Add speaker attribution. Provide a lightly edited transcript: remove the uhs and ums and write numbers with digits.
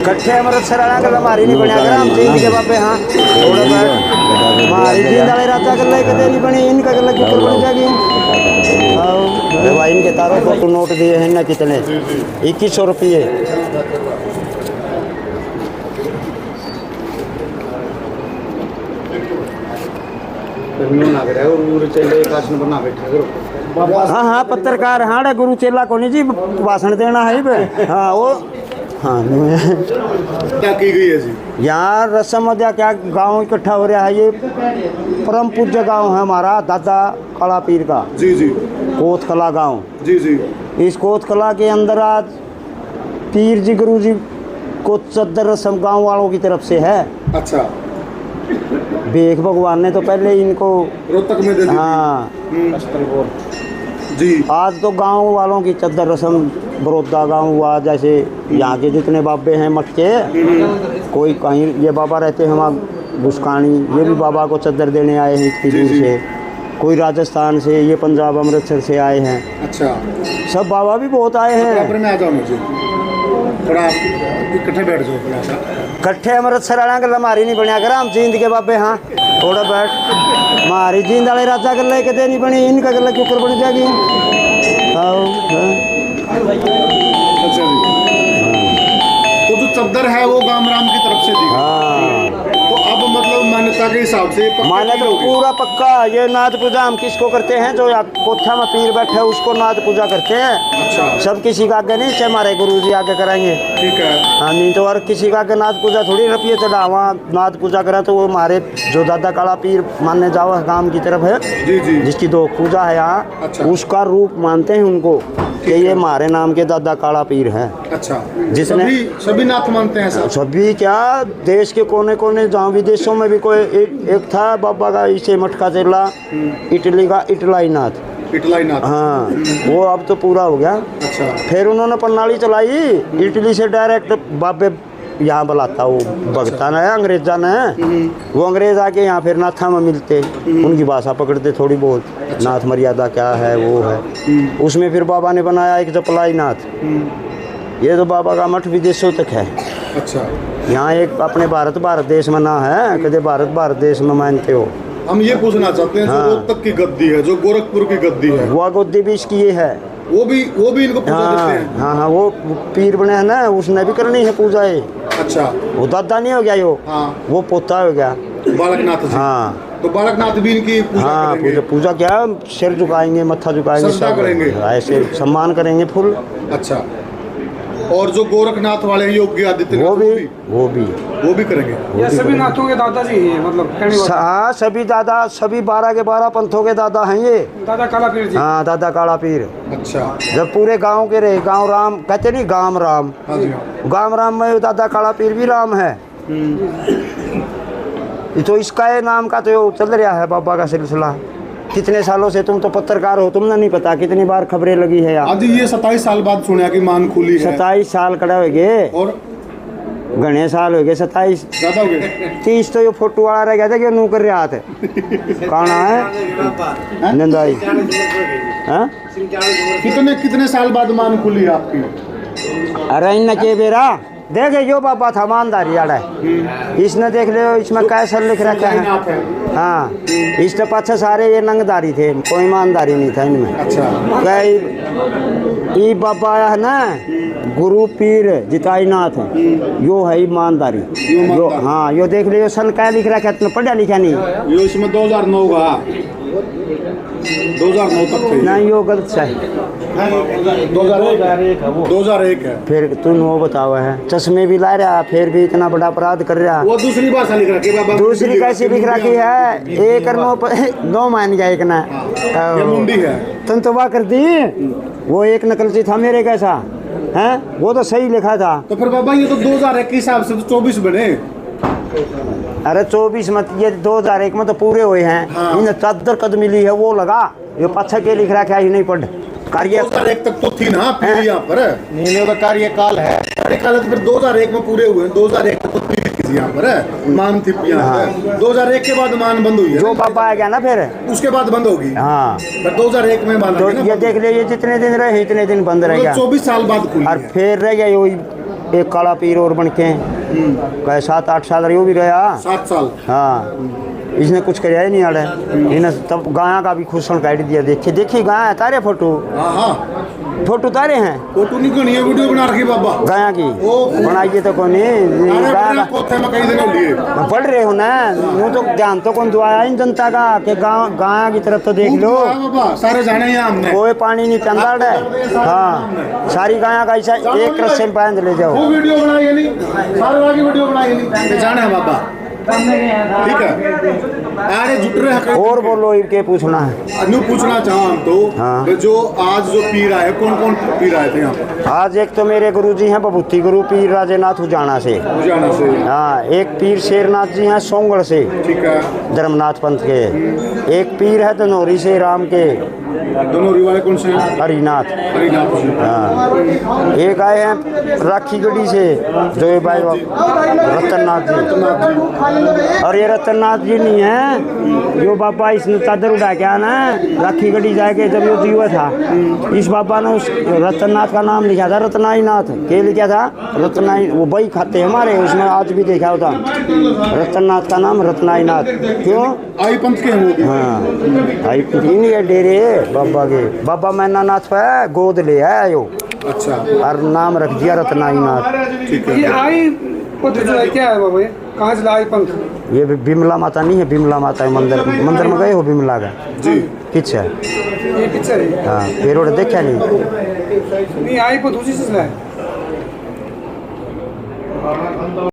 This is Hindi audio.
Speaker 1: कट्ठे अमृतसर आना कल हमारी नहीं बनिया कर हम जींद के बाबे हाँ थोड़ा बैठ हमारी जींद वाले राजा कर ले कदे नहीं बनी इनका कर लगी ऊपर बन जाएगी आओ भाई इनके तारों को नोट दिए हैं ना कितने 2100 रुपये हाँ हाँ पत्रकार हाँ गुरु चेला को नहीं जी भाषण देना है हाँ वो हाँ
Speaker 2: क्या की गई है जी
Speaker 1: यहाँ रस्म अदा क्या गांव इकट्ठा हो रहा है ये परम पूज्य गांव है हमारा दादा काला पीर का
Speaker 2: जी जी
Speaker 1: कोतकला गांव
Speaker 2: जी जी
Speaker 1: इस कोतकला के अंदर आज पीर जी गुरु जी को चद्दर रस्म गांव वालों की तरफ से है।
Speaker 2: अच्छा
Speaker 1: बेग भगवान ने तो पहले इनको
Speaker 2: रोहतक में दे दी
Speaker 1: हाँ
Speaker 2: जी
Speaker 1: आज तो गांव वालों की चद्दर रस्म बड़ौदा गांव हुआ जैसे यहाँ के जितने बाबे हैं मठ के कोई कहीं ये बाबा रहते हैं वहाँ बुस्कानी ये भी बाबा को चद्दर देने आए हैं इतनी दूर से कोई राजस्थान से ये पंजाब अमृतसर से आए हैं।
Speaker 2: अच्छा
Speaker 1: सब बाबा भी बहुत आए हैं।
Speaker 2: में आ जाओ मुझे थोड़ा इकट्ठे बैठ जाओ थोड़ा सा
Speaker 1: कट्ठे अमृतसर आना कल हमारी नहीं बनिया कर हम जींद के बाबे हाँ थोड़ा बैठ हमारी जींद वाले राजा कर ले कदे नहीं बनी इनका कर लगी ऊपर बन जाएगी आओ
Speaker 2: अच्छा जी तो जो चद्दर है वो गामराम की तरफ से दी
Speaker 1: हाँ
Speaker 2: तो अब मतलब मान्यता के हिसाब से
Speaker 1: माने तो पूरा पक्का ये नाद पूजा हम किसको करते हैं जो कोठा में पीर बैठे है उसको नाद पूजा करते हैं।
Speaker 2: अच्छा
Speaker 1: सब किसी का आगे नहीं चाहे हमारे गुरु जी आगे कराएंगे
Speaker 2: ठीक है
Speaker 1: हाँ नहीं तो और किसी का आगे नाद पूजा थोड़ी रुपये चढ़ा वहाँ नाद पूजा करा तो वो हमारे जो दादा काला पीर मानने जाओ गांव की तरफ है
Speaker 2: जी जी
Speaker 1: जिसकी दो पूजा है यहाँ
Speaker 2: अच्छा।
Speaker 1: उसका रूप मानते हैं उनको कि ये हमारे नाम के दादा काला पीर हैं।
Speaker 2: अच्छा
Speaker 1: जिसने
Speaker 2: सभी नाथ मानते हैं सर
Speaker 1: सभी क्या देश के कोने कोने जहाँ विदेशों में भी कोई एक था बाबा का इसे मठ का चेला इटली का इटलाई नाथ हाँ वो अब तो पूरा हो गया।
Speaker 2: अच्छा
Speaker 1: फिर उन्होंने प्रणाली चलाई इटली से डायरेक्ट बाबे यहाँ बुलाता वो भगता ने अंग्रेजा ने वो अंग्रेज आके यहाँ फिर नाथा में मिलते उनकी भाषा पकड़ते थोड़ी बहुत नाथ मर्यादा क्या है वो है उसमें फिर बाबा ने बनाया एक जपलाई नाथ ये तो बाबा का मठ विदेशों तक है।
Speaker 2: अच्छा
Speaker 1: यहाँ एक अपने भारत देश में ना है कदे भारत देश में मानते हो।
Speaker 2: हम ये पूछना चाहते हैं जो रोहतक की गद्दी है जो गोरखपुर की गद्दी है
Speaker 1: वो गद्दी भी इसकी ये है
Speaker 2: वो भी इनको पूजा देते हैं।
Speaker 1: हाँ वो पीर बने है ना उसने भी करनी है पूजा ये।
Speaker 2: अच्छा
Speaker 1: वो दादा नहीं हो गया यो वो पोता हो गया
Speaker 2: बालकनाथ जी।
Speaker 1: हाँ
Speaker 2: तो बालकनाथ भी इनकी पूजा
Speaker 1: हाँ
Speaker 2: करेंगे।
Speaker 1: पूजा क्या सिर झुकाएंगे मत्था झुकाएंगे
Speaker 2: सजदा करेंगे
Speaker 1: ऐसे सम्मान करेंगे फुल।
Speaker 2: अच्छा और जो गोरखनाथ वाले योगी आदित्यनाथ
Speaker 1: वो भी
Speaker 2: करेंगे।
Speaker 3: ये सभी नाथों के दादा जी हैं मतलब
Speaker 1: हाँ सभी दादा सभी 12 के 12 पंथों के दादा हैं ये
Speaker 3: दादा काला पीर जी।
Speaker 1: हाँ दादा काला पीर।
Speaker 2: अच्छा
Speaker 1: जब पूरे गांव के रहे गांव राम कहते नहीं गांव राम
Speaker 2: हाँ जी हाँ।
Speaker 1: गांव राम में दादा काला पीर भी राम है। तो इसका ये नाम का तो चल रहा है बाबा का सिलसिला कितने सालों से। तुम तो पत्रकार हो तुमने नहीं पता कितनी बार खबरें लगी है यार।
Speaker 2: आज ये 27 साल बाद सुना कि मान खुली है।
Speaker 1: 27 साल खड़ा हो गए
Speaker 2: और
Speaker 1: घने साल हो गए 27
Speaker 2: ज्यादा हो गए
Speaker 1: 30 तो ये फोटो वाला रह गया था कि नू कर रहा था कौन है नंदाई हाँ
Speaker 2: कितने साल बाद मान खुली है आपकी।
Speaker 1: अरे इन के बेरा देखे जो बाबा था ईमानदारी आड़ा है इसने देख ले इसमें कैसा लिख रखा है। हाँ इसके पाछे सारे ये नंगदारी थे कोई ईमानदारी नहीं था इनमें।
Speaker 2: अच्छा
Speaker 1: ये बाबा है ना गुरु पीर जिताई नाथ यो है ईमानदारी यो हाँ यो देख ले सन क्या लिख रखा है पढ़ा लिखा नहीं
Speaker 2: यो इसमें 2009 का 2009 तक थे
Speaker 1: नहीं यो गलत है
Speaker 2: 2001 है।
Speaker 1: फिर तुम वो बताओ है चश्मे भी ला रहा फिर भी इतना बड़ा अपराध कर रहा।
Speaker 2: वो दूसरी भाषा लिख रखी है बाबा
Speaker 1: दूसरी कैसी लिख रखी है एक नौ मान गया एक ना
Speaker 2: मुंडी है
Speaker 1: तुम तो वाह कर दी वो एक नकलची था मेरे कैसा है वो तो सही लिखा था।
Speaker 2: तो फिर बाबा ये तो 2001 के हिसाब से तो 24 बने।
Speaker 1: अरे 24 मत ये 2001 में तो पूरे हुए हैं।
Speaker 2: हाँ।
Speaker 1: इन चद्दर कद मिली है वो लगा ये पच्छा के लिख रहा क्या ही नहीं पढ़ कार्य
Speaker 2: 2001 तक तो थी ना फिर यहाँ पर नहीं तो कार्यकाल है कार्यकाल तो फिर 2001 में पूरे हुए 2001 तक तो थी यहाँ पर मान थी यहाँ पर 2001 के बाद मान बंद हुई है
Speaker 1: जो पापा आ गया ना फिर
Speaker 2: उसके बाद बंद होगी।
Speaker 1: हाँ
Speaker 2: फिर 2001 में मान
Speaker 1: तो ये देख ले ये जितने दिन रहे इतने दिन बंद रह गया
Speaker 2: 24 साल बाद खुली
Speaker 1: और
Speaker 2: है।
Speaker 1: फिर रह गया एक काला पीर और बन के कहे 7-8 साल रियो भी रहा
Speaker 2: 7 साल
Speaker 1: हाँ इसने कुछ कराया ही नहीं आड़े इन्हें तब गाया का भी खुशन काट दिया देखिए देखिए गाया है तारे फोटो
Speaker 2: हाँ हाँ
Speaker 1: फोटो तारे हैं
Speaker 2: फोटो नहीं करनी है वीडियो बना रखी बाबा
Speaker 1: गाया की
Speaker 2: ओ,
Speaker 1: बनाइए तो कौन गाया
Speaker 2: कोथे में कई दिनों लिए
Speaker 1: पढ़ रहे हो ना वो तो ध्यान तो कौन दुआया इन जनता का कि गाँव गाया की तरफ तो देख लो
Speaker 2: बाबा सारे जाने हैं हमने
Speaker 1: कोई पानी नहीं चंदा है हाँ सारी गाया का ऐसा एक रस्से में पाए ले जाओ
Speaker 2: वो वीडियो बनाई है नहीं सारे वाली वीडियो बनाई है नहीं जाने हैं बाबा ठीक है अरे जुट रहे हैं
Speaker 1: और बोलो इनके पूछना है
Speaker 2: अनु पूछना चाहूँ हम तो
Speaker 1: हाँ।
Speaker 2: कि जो आज जो पीर आए कौन कौन पीर आए थे यहाँ पर
Speaker 1: आज एक तो मेरे गुरुजी हैं बभूति गुरु पीर राजेनाथ उजाना से
Speaker 2: उजाना से
Speaker 1: हाँ एक पीर शेरनाथ जी हैं सोंगढ़ से
Speaker 2: ठीक है
Speaker 1: धर्मनाथ पंथ के एक पीर है धनौरी से राम के
Speaker 2: दोनों रिवाले कौन से हैं
Speaker 1: हरिनाथ
Speaker 2: हरिनाथ जी
Speaker 1: हाँ एक आए हैं राखी गढ़ी से जो ये भाई रतननाथ जी और ये रतननाथ जी नहीं है जो बाबा इसने चादर उड़ा के आना राखी गढ़ी जाके जब ये जीवा था इस बाबा ने उस रतननाथ का नाम लिखा था रत्नाई नाथ के लिखा था रत्नाई वो बही खाते हमारे उसमें आज भी देखा होता रतननाथ का नाम रत्नाई नाथ क्यों
Speaker 2: आई पंथ के हैं वो भी
Speaker 1: हाँ आई नहीं है डेरे बाबा के बाबा मैनानाथ पे गोद ले आयो
Speaker 2: अच्छा
Speaker 1: और नाम रख दिया रत्नाई नाथ
Speaker 2: ठीक
Speaker 3: ये
Speaker 2: है
Speaker 3: आई पंथ जो है क्या है बाबा ये कहाँ से लाई पंथ
Speaker 1: ये बिमला माता नहीं है बिमला माता है मंदिर मंदिर में गए हो बिमला का
Speaker 2: जी
Speaker 1: किच है
Speaker 3: ये पिक्चर है
Speaker 1: हाँ पेरोड़ देखा नहीं
Speaker 3: नहीं आई पंथ उसी से लाए